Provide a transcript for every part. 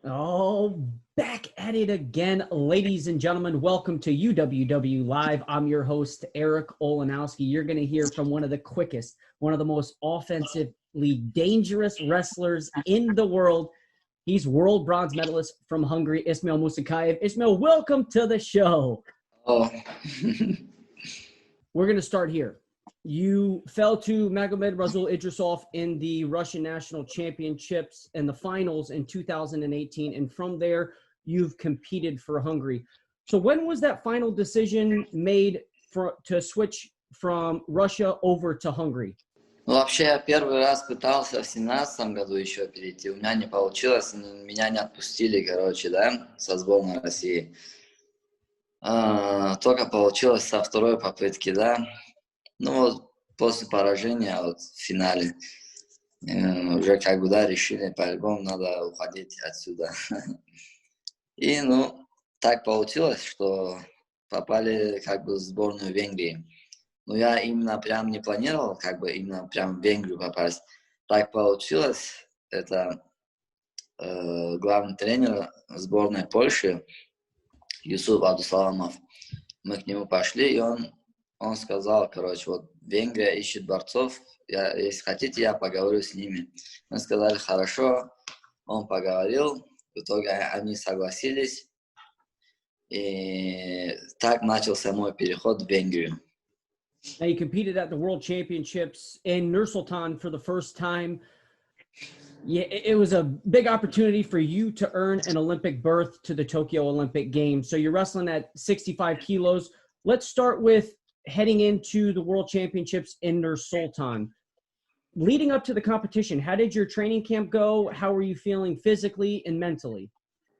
Oh, back at it again, ladies and gentlemen. Welcome to UWW Live. I'm your host, Eric Olenowski. You're going to hear from one of the quickest, one of the most offensively dangerous wrestlers in the world. He's world bronze medalist from Hungary, Ismail Musakayev. Ismail, welcome to the show. Oh, We're going to start here. You fell to Magomed Rasul Idrisov in the Russian National Championships and the finals in 2018. And from there, you've competed for Hungary. So when was that final decision made to switch from Russia over to Hungary? ну вообще я первый раз пытался в 17 году еще перейти, у меня не получилось, меня не отпустили, да, со сборной России. Только получилось со второй попытки, да. Ну вот после поражения в финале уже да, решили, по-любому надо уходить отсюда. И так получилось, что попали в сборную Венгрии. Но я именно прям не планировал, именно прям в Венгрию попасть. Так получилось, это главный тренер сборной Польши, Юсуф Абдусаламов. Мы к нему пошли, и он сказал, вот Венгрия ищет борцов, если хотите, я поговорю с ними. Мы сказали, хорошо, он поговорил, в итоге они согласились, и так начался мой переход в Венгрию. Now, you competed at the World Championships in Nur-Sultan for the first time. Yeah, it was a big opportunity for you to earn an Olympic berth to the Tokyo Olympic Games. So you're wrestling at 65 kilos. Let's start with heading into the World Championships in Nur-Sultan. Leading up to the competition, how did your training camp go? How were you feeling physically and mentally?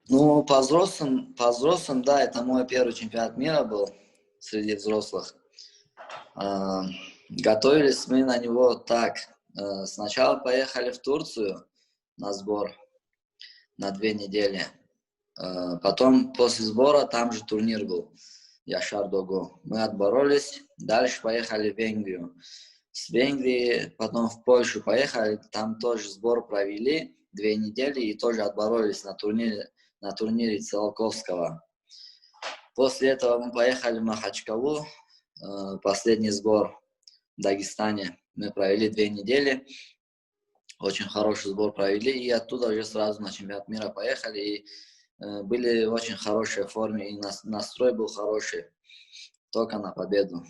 Ну, по взрослым, да, это мой первый чемпионат мира был среди взрослых. Готовились мы на него так. Сначала поехали в Турцию на сбор на 2 недели. Потом после сбора там же турнир был, Яшар Догу. Мы отборолись, дальше поехали в Венгрию. С Венгрии потом в Польшу поехали, там тоже сбор провели 2 недели и тоже отборолись на турнире Циолковского. После этого мы поехали в Махачкалу, последний сбор в Дагестане. Мы провели 2 недели, очень хороший сбор провели, и оттуда уже сразу на чемпионат мира поехали, и были в очень хорошей форме, и настрой был хороший, только на победу.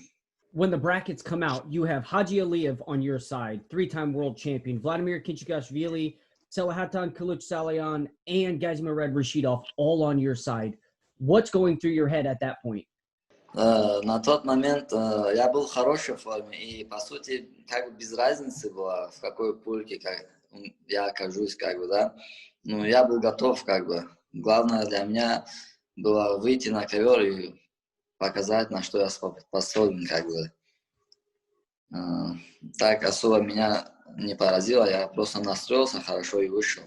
When the brackets come out, you have Haji Aliyev on your side, 3-time world champion, Vladimir Kinchigashvili, Selahatan Kaluch-Salyan, and Gazimurad Rashidov all on your side. What's going through your head at that point? На тот момент я был в хорошей форме, и, по сути, без разницы было, в какой пульке я окажусь, да. Ну, я был готов, Главное для меня было выйти на ковер и показать, на что я способен, Так особо меня не поразило, я просто настроился хорошо и вышел.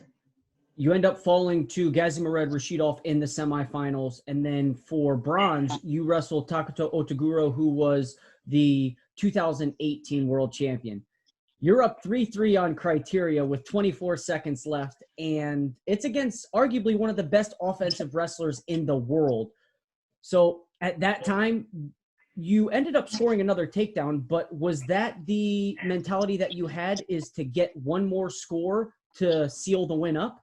You end up falling to Gazimurad Rashidov in the semifinals. And then for bronze, you wrestled Takato Otaguro, who was the 2018 world champion. You're up 3-3 on criteria with 24 seconds left. And it's against arguably one of the best offensive wrestlers in the world. So at that time, you ended up scoring another takedown, but was that the mentality that you had, is to get one more score to seal the win up?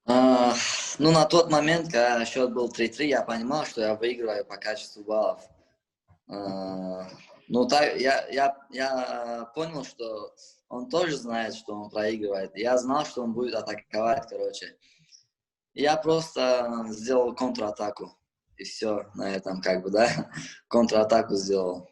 На тот момент, когда счет был 3-3, я понимал, что я выигрываю по качеству баллов. Я понял, что он тоже знает, что он проигрывает. Я знал, что он будет атаковать, Я просто сделал контратаку. И все на этом, да, контратаку сделал.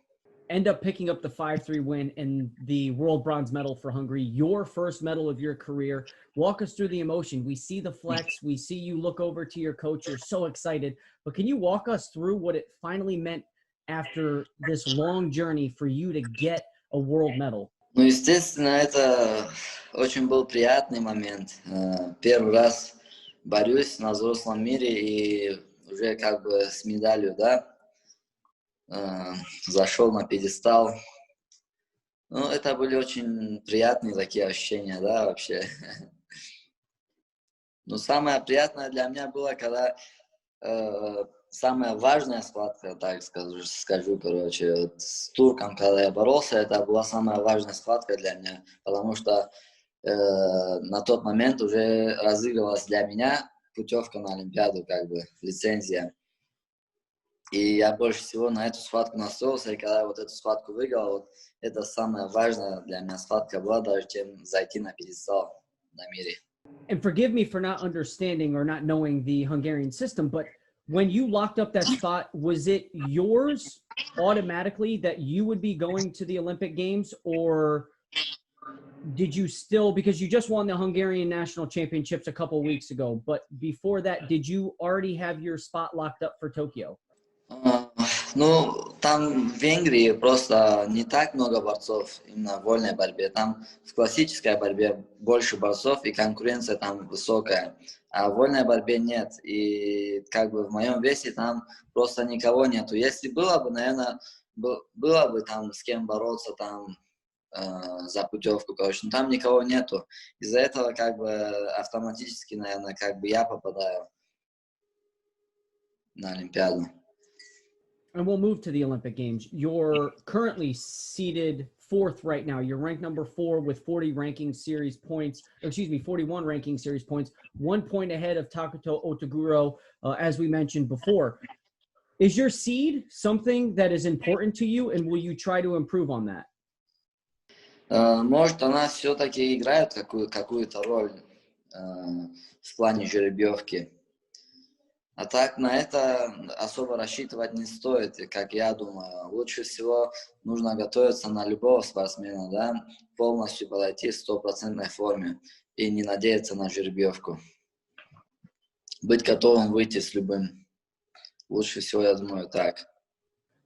End up picking up the 5-3 win and the world bronze medal for Hungary, your first medal of your career. Walk us through the emotion. We see the flex. We see you look over to your coach. You're so excited. But can you walk us through what it finally meant after this long journey for you to get a world medal? Ну, естественно, это очень был приятный момент. Первый раз борюсь на взрослом мире и уже с медалью, да. Зашел на пьедестал. Ну, это были очень приятные такие ощущения, да, вообще. Но самое приятное для меня было, когда самая важная схватка, так скажу, короче, вот с турком, когда я боролся, это была самая важная схватка для меня, потому что на тот момент уже разыгрывалась для меня путевка на Олимпиаду, как бы, лицензия. И я больше всего на эту схватку настроился, и когда я вот эту схватку выиграл, вот это самая важная для меня схватка была, даже чем зайти на пьедестал на мире. And forgive me for not understanding or not knowing the Hungarian system, but when you locked up that spot, was it yours automatically that you would be going to the Olympic Games, or did you still, because you just won the Hungarian national championships a couple of weeks ago, but before that, did you already have your spot locked up for Tokyo? Ну, там в Венгрии просто не так много борцов именно в вольной борьбе. Там в классической борьбе больше борцов и конкуренция там высокая. А в вольной борьбе нет. И как бы в моем весе там просто никого нету. Если было бы, наверное, было бы там с кем бороться там за путевку, короче. Но там никого нету. Из-за этого как бы автоматически, наверное, как бы я попадаю на Олимпиаду. And we'll move to the Olympic Games. You're currently seated fourth right now. You're ranked number 4 with 40 ranking series points, 41 ranking series points, 1 point ahead of Takuto Otoguro, as we mentioned before. Is your seed something that is important to you, and will you try to improve on that? Может, она все-таки играет какую-то роль в плане жеребьевки. А так на это особо рассчитывать не стоит, как я думаю. Лучше всего нужно готовиться на любого спортсмена, да, полностью подойти в 100% форме и не надеяться на жеребьевку. Быть готовым выйти с любым. Лучше всего, я думаю, так.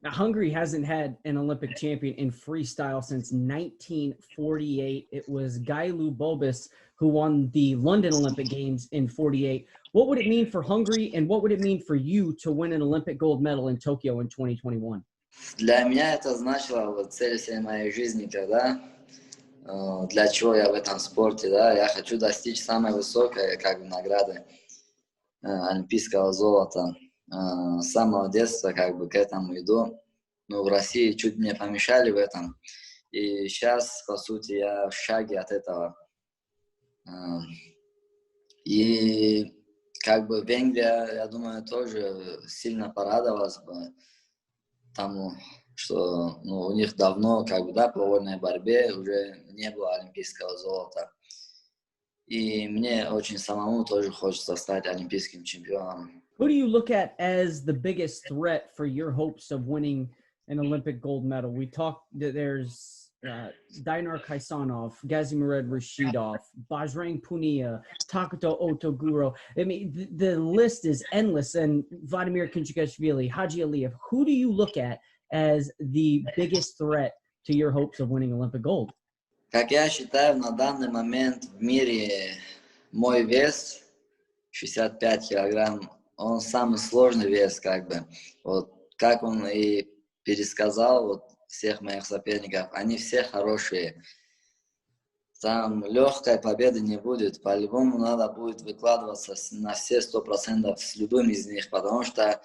Now, Hungary hasn't had an Olympic champion in freestyle since 1948. It was Gailu Bobis who won the London Olympic Games in 48. What would it mean for Hungary, and what would it mean for you to win an Olympic gold medal in Tokyo in 2021? Для меня это значило вот цель всей моей жизни, когда для чего я в этом спорте, да, я хочу достичь самой высокой как бы награды олимпийского золота. С самого детства как бы к этому иду. Но в России чуть мне помешали в этом. И сейчас, по сути, я в шаге от этого. И как бы Венгрия, я думаю, тоже сильно порадовалась бы тому, что у них давно, как бы, да, по вольной борьбе уже не было олимпийского золота. И мне очень самому тоже хочется стать олимпийским чемпионом. Who do you look at as the biggest threat for your hopes of winning an Olympic gold medal? We talked that there's Dainar Kaisanov, Gazimured Rashidov, Bajrang Punia, Takuto Otoguro. I mean, the list is endless. And Vladimir Kinchikashvili, Haji Aliyev. Who do you look at as the biggest threat to your hopes of winning Olympic gold? Как я считаю, на данный момент в мире мой вес 65 килограмм, он самый сложный вес, как бы. Вот как он и пересказал вот всех моих соперников, они все хорошие. Там легкой победы не будет. По-любому надо будет выкладываться на все 100% с любым из них, потому что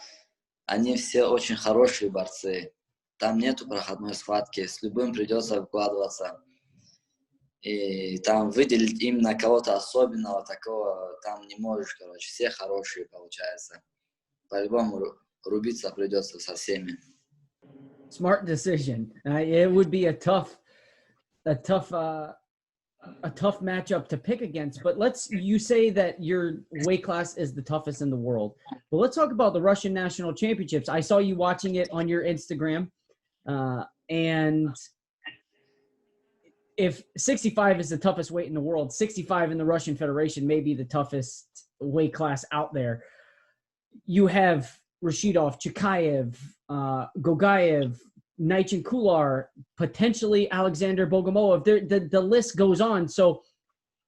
они все очень хорошие борцы. Там нету проходной схватки, с любым придется выкладываться. И там выделить именно кого-то особенного такого там не можешь, короче. Все хорошие, получается. По-любому рубиться придется со всеми. Smart decision. It would be a tough matchup to pick against. But you say that your weight class is the toughest in the world. But let's talk about the Russian national championships. I saw you watching it on your Instagram, and if 65 is the toughest weight in the world, 65 in the Russian Federation may be the toughest weight class out there. You have Rashidov, Chikayev, Gogayev, Naichin Kular, potentially Alexander Bogomolov. The list goes on. So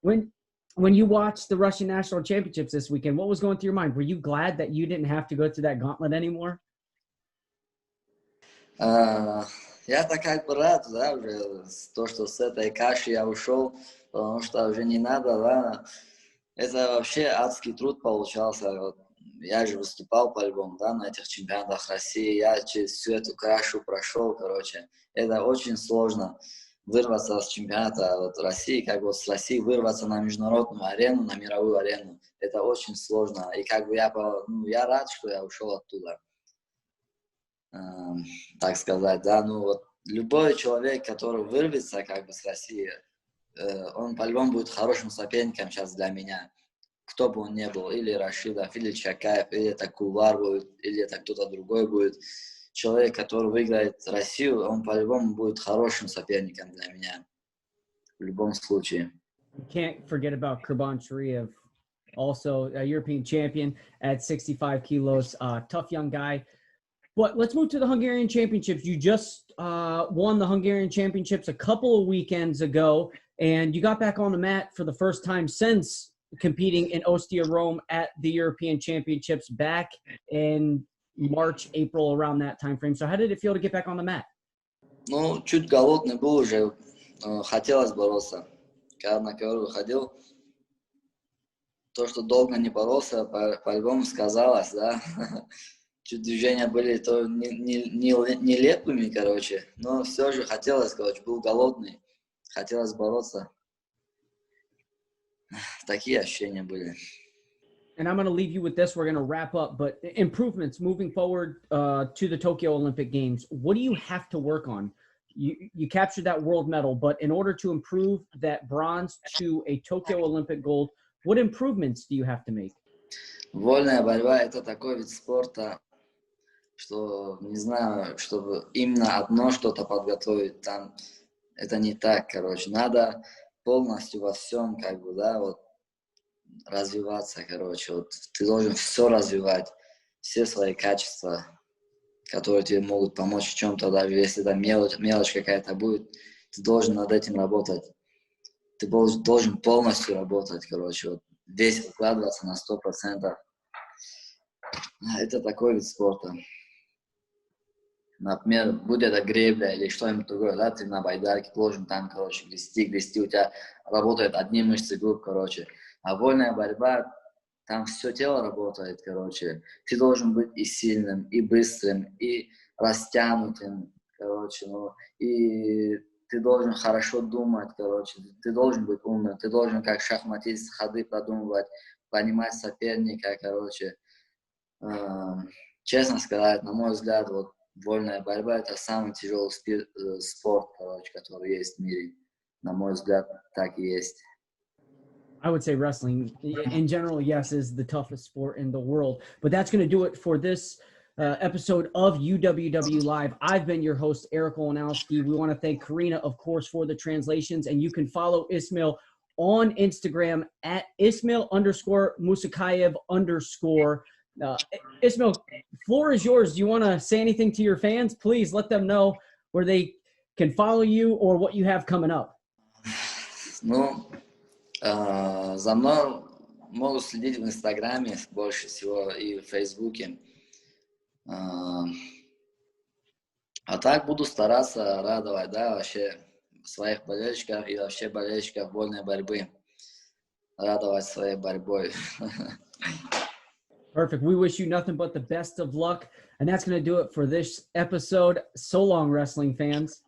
when you watched the Russian national championships this weekend, what was going through your mind? Were you glad that you didn't have to go through that gauntlet anymore? Я-то как бы рад, да, уже то, что с этой каши я ушел, потому что уже не надо, да, Это вообще адский труд получался. Вот я же выступал по-любому, да, на этих чемпионатах России. Я через всю эту крашу прошел, короче. Это очень сложно вырваться с чемпионата вот, России, как вот с России вырваться на международную арену, на мировую арену. Это очень сложно. И как бы я рад, что я ушел оттуда. Так сказать, да. Ну вот любой человек, который вырвется как бы с России, он по-любому будет хорошим соперником сейчас для меня. Кто бы он ни был, или Рашидов, или Чакаев, или это Кулар будет, или это кто-то другой будет. Человек, который выиграет Россию, он по-любому будет хорошим соперником для меня. В любом случае. Can't forget about Kurban Shariev, also a European champion at 65 kilos. Tough young guy. But let's move to the Hungarian Championships. You just won the Hungarian Championships a couple of weekends ago, and you got back on the mat for the first time since competing in Ostia, Rome at the European Championships back in March, April, around that time frame. So how did it feel to get back on the mat? Ну, чуть голодный был уже. Хотелось бороться. Когда на ковер выходил, то, что долго не боролся, по-любому сказалось, да. Чуть движения были то нелепыми, короче. Но все же хотелось, короче, был голодный. Хотелось бороться. Такие ощущения были. And I'm going to leave you with this. We're going to wrap up, but improvements moving forward to the Tokyo Olympic Games. What do you have to work on? You captured that world medal, but in order to improve that bronze to a Tokyo Olympic gold, what improvements do you have to make? Вольная борьба – это такой вид спорта, что, не знаю, чтобы именно одно что-то подготовить, там, это не так, короче. Надо полностью во всем, как бы, да, вот, развиваться, короче. Вот, ты должен все развивать, все свои качества, которые тебе могут помочь в чем-то, даже если это мелочь какая-то будет, ты должен над этим работать. Ты должен полностью работать, короче, вот, весь выкладываться на 100%. Это такой вид спорта. Например, будь это гребля или что-нибудь другое, да, ты на байдарке должен там, короче, грести, у тебя работают одни мышцы групп, короче. А вольная борьба, там все тело работает, короче. Ты должен быть и сильным, и быстрым, и растянутым, короче, ну, и ты должен хорошо думать, короче, ты должен быть умным, ты должен как шахматист ходы продумывать, понимать соперника, короче. Честно сказать, на мой взгляд, вот вольная борьба – это самый тяжелый спорт, короче, который есть в мире. На мой взгляд, так и есть. I would say wrestling in general, yes, is the toughest sport in the world. But that's going to do it for this episode of UWW Live. I've been your host, Eric Olenowski. We want to thank Karina, of course, for the translations. And you can follow Ismail on Instagram at Ismail_Musakayev_. Ismail, floor is yours. Do you want to say anything to your fans? Please let them know where they can follow you or what you have coming up. Ну, за мной могут следить в Инстаграме больше всего и в Фейсбуке. А так буду стараться радовать, да, вообще своих болельщиков и вообще болельщиков вольной борьбы. Радовать своей борьбой. Perfect. We wish you nothing but the best of luck. And that's going to do it for this episode. So long, wrestling fans.